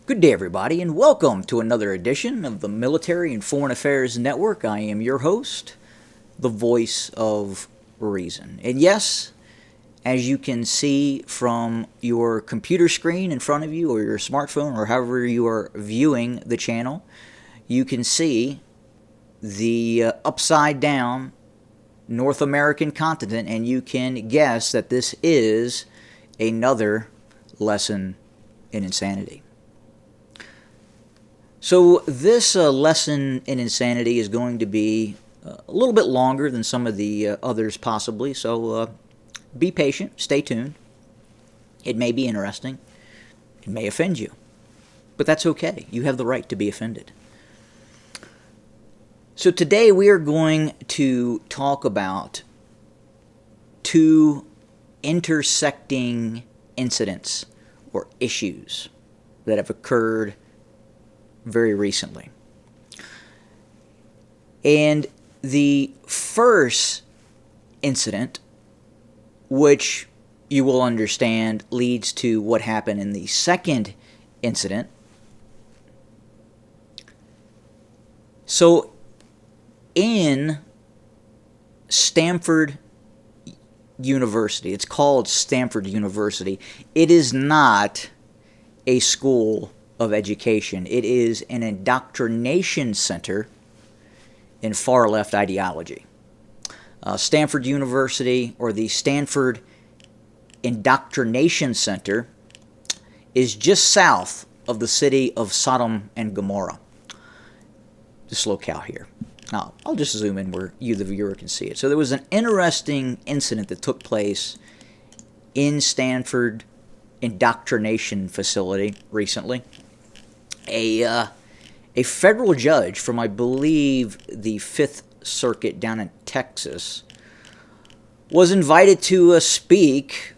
Good day, everybody, and welcome to another edition of the Military and Foreign Affairs Network. I am your host, the voice of reason. And yes, as you can see from your computer screen in front of you or your smartphone or however you are viewing the channel, you can see the upside down North American continent, and you can guess that this is another lesson in insanity. So this lesson in insanity is going to be a little bit longer than some of the others possibly, so be patient, stay tuned. It may be interesting, it may offend you, but that's okay. You have the right to be offended. So today we are going to talk about two intersecting incidents or issues that have occurred very recently. And the first incident, which you will understand leads to what happened in the second incident. So in Stanford University, it's called Stanford University, it is not a school of education. It is an indoctrination center in far-left ideology. Stanford University, or the Stanford Indoctrination Center, is just south of the city of Sodom and Gomorrah. This locale here. Now, I'll just zoom in where you, the viewer, can see it. So there was an interesting incident that took place in Stanford Indoctrination Facility recently. A federal judge from, I believe, the Fifth Circuit down in Texas was invited to speak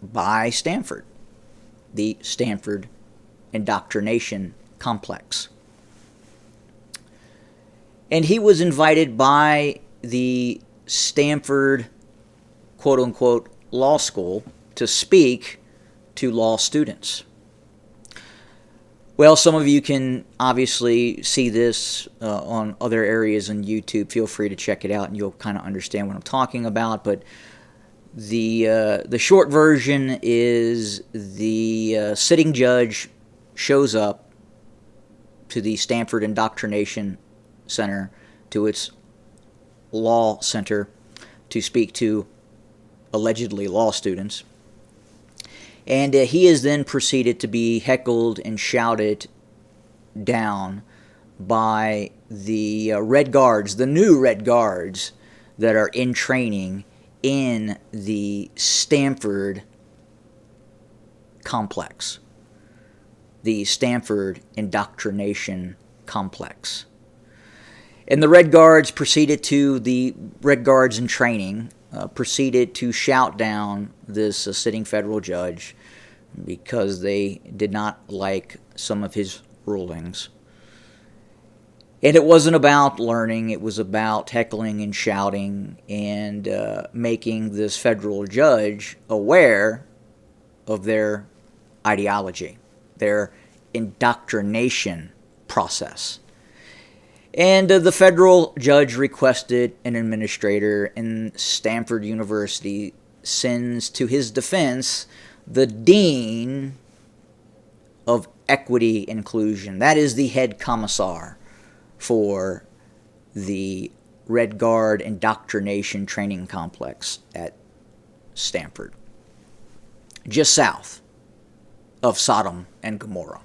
by Stanford, the Stanford Indoctrination Complex. And he was invited by the Stanford, quote-unquote, law school to speak to law students. Well, some of you can obviously see this on other areas on YouTube. Feel free to check it out, and you'll kind of understand what I'm talking about. But the short version is the sitting judge shows up to the Stanford Indoctrination Center, to its law center, to speak to allegedly law students. And he is then proceeded to be heckled and shouted down by the Red Guards, the new Red Guards that are in training in the Stanford complex, the Stanford Indoctrination Complex. And the Red Guards in training proceeded to shout down this sitting federal judge because they did not like some of his rulings. And it wasn't about learning, it was about heckling and shouting and making this federal judge aware of their ideology, their indoctrination process. And the federal judge requested an administrator, and Stanford University sends to his defense the dean of equity inclusion. That is the head commissar for the Red Guard Indoctrination Training Complex at Stanford, just south of Sodom and Gomorrah.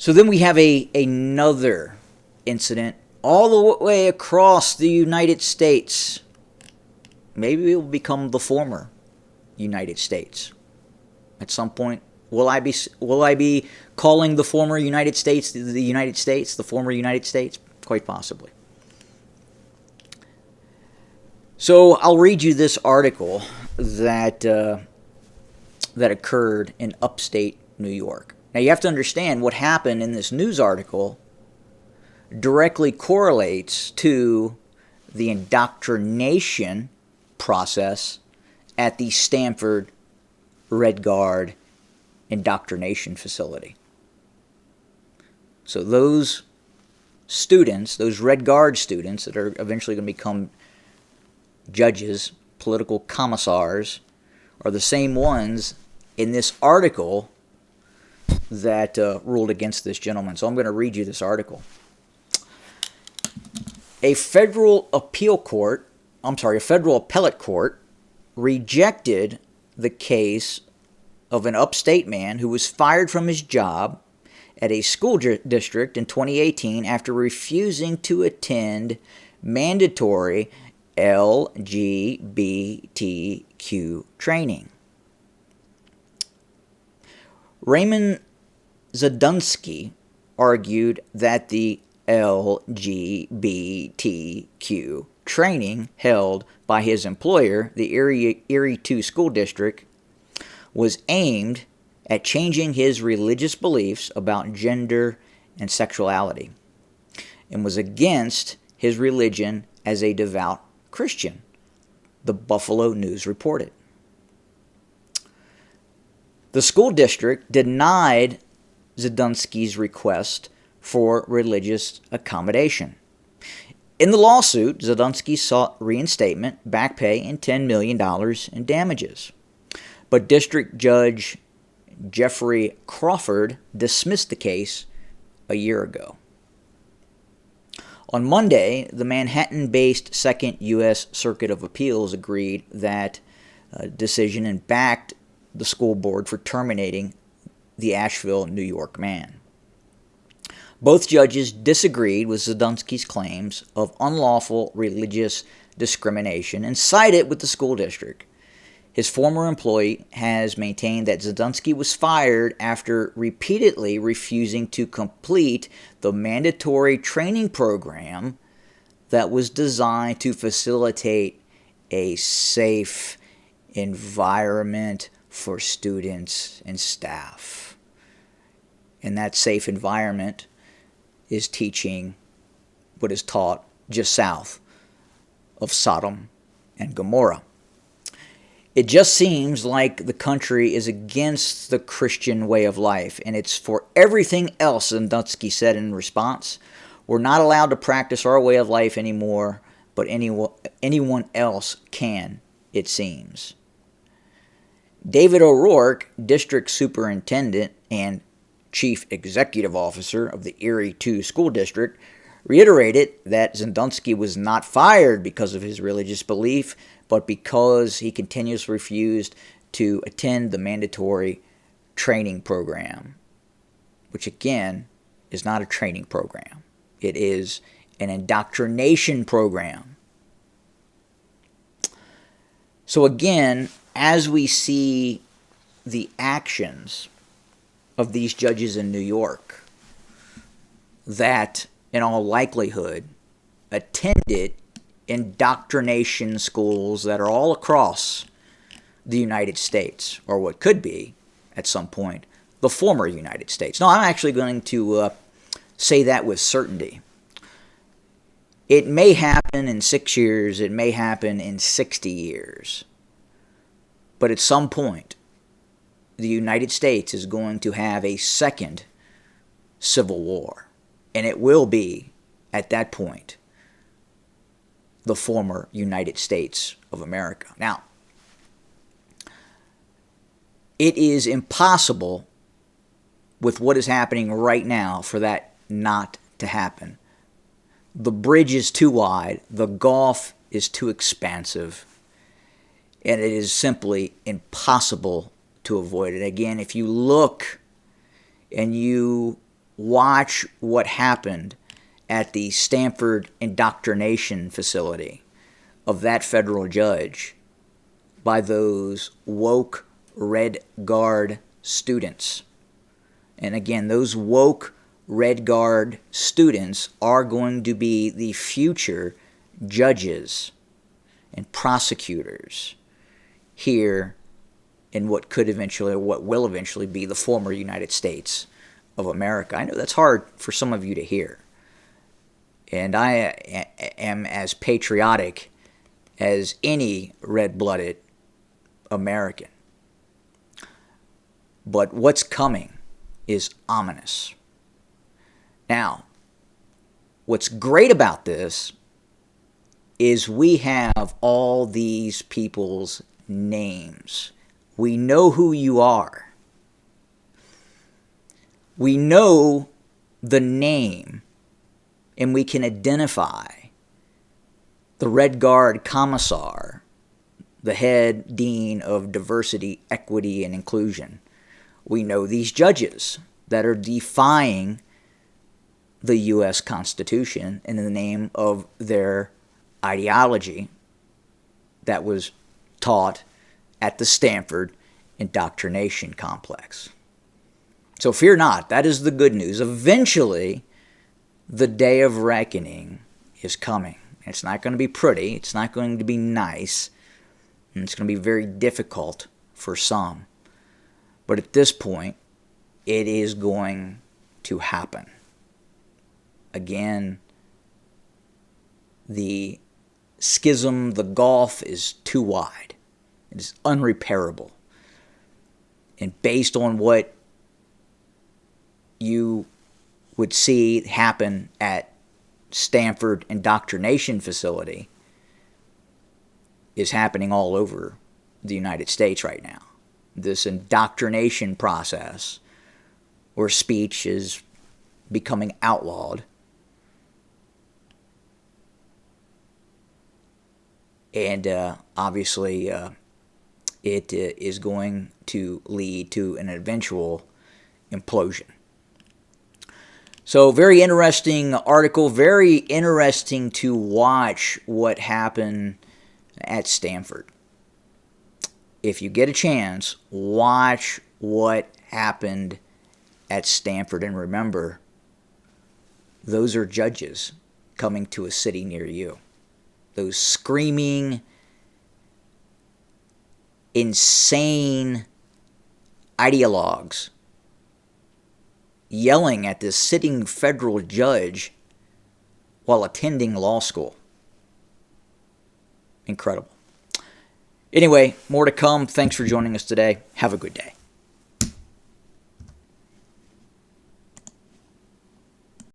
So then we have another incident all the way across the United States. Maybe it will become the former United States. At some point, will I be calling the former United States the United States, the former United States? Quite possibly. So I'll read you this article that occurred in upstate New York. Now, you have to understand what happened in this news article directly correlates to the indoctrination process at the Stanford Red Guard indoctrination facility. So those students, those Red Guard students that are eventually going to become judges, political commissars, are the same ones in this article that ruled against this gentleman. So I'm going to read you this article. A federal appellate court rejected the case of an upstate man who was fired from his job at a school district in 2018 after refusing to attend mandatory LGBTQ training. Raymond Zadunsky argued that the LGBTQ training held by his employer, the Erie 2 School District, was aimed at changing his religious beliefs about gender and sexuality, and was against his religion as a devout Christian, the Buffalo News reported. The school district denied Zadunsky's request for religious accommodation. In the lawsuit, Zadunsky sought reinstatement, back pay, and $10 million in damages. But District Judge Jeffrey Crawford dismissed the case a year ago. On Monday, the Manhattan-based Second U.S. Circuit of Appeals agreed that decision and backed the school board for terminating the Asheville, New York man. Both judges disagreed with Zadunsky's claims of unlawful religious discrimination and sided with the school district. His former employee has maintained that Zadunsky was fired after repeatedly refusing to complete the mandatory training program that was designed to facilitate a safe environment for students and staff. And that safe environment is teaching what is taught just south of Sodom and Gomorrah. It just seems like the country is against the Christian way of life, and it's for everything else, Zadunsky said in response. We're not allowed to practice our way of life anymore, but anyone else can, it seems. David O'Rourke, district superintendent and chief executive officer of the Erie 2 School District, reiterated that Zadunsky was not fired because of his religious belief, but because he continuously refused to attend the mandatory training program, which again is not a training program. It is an indoctrination program. So again, as we see the actions of these judges in New York that, in all likelihood, attended indoctrination schools that are all across the United States, or what could be, at some point, the former United States. No, I'm actually going to say that with certainty. It may happen in 6 years, it may happen in 60 years, but at some point, the United States is going to have a second civil war, and it will be, at that point, the former United States of America. Now, it is impossible with what is happening right now for that not to happen. The bridge is too wide, the gulf is too expansive, and it is simply impossible to avoid it. Again, if you look and you watch what happened at the Stanford indoctrination facility of that federal judge by those woke Red Guard students. And again, those woke Red Guard students are going to be the future judges and prosecutors here in what could eventually, or what will eventually be the former United States of America. I know that's hard for some of you to hear. And I am as patriotic as any red-blooded American. But what's coming is ominous. Now, what's great about this is we have all these people's names. We know who you are. We know the name, and we can identify the Red Guard Commissar, the head dean of diversity, equity, and inclusion. We know these judges that are defying the U.S. Constitution in the name of their ideology that was taught at the Stanford indoctrination complex. So fear not, that is the good news. Eventually, the day of reckoning is coming. It's not going to be pretty, it's not going to be nice, and it's going to be very difficult for some. But at this point, it is going to happen. Again, the schism, the gulf is too wide. It is unrepairable. And based on what you would see happen at Stanford indoctrination facility is happening all over the United States right now. This indoctrination process where speech is becoming outlawed. And obviously it is going to lead to an eventual implosion. So very interesting article, very interesting to watch what happened at Stanford. If you get a chance, watch what happened at Stanford. And remember, those are judges coming to a city near you. Those screaming, insane ideologues yelling at this sitting federal judge while attending law school. Incredible. Anyway, more to come. Thanks for joining us today. Have a good day.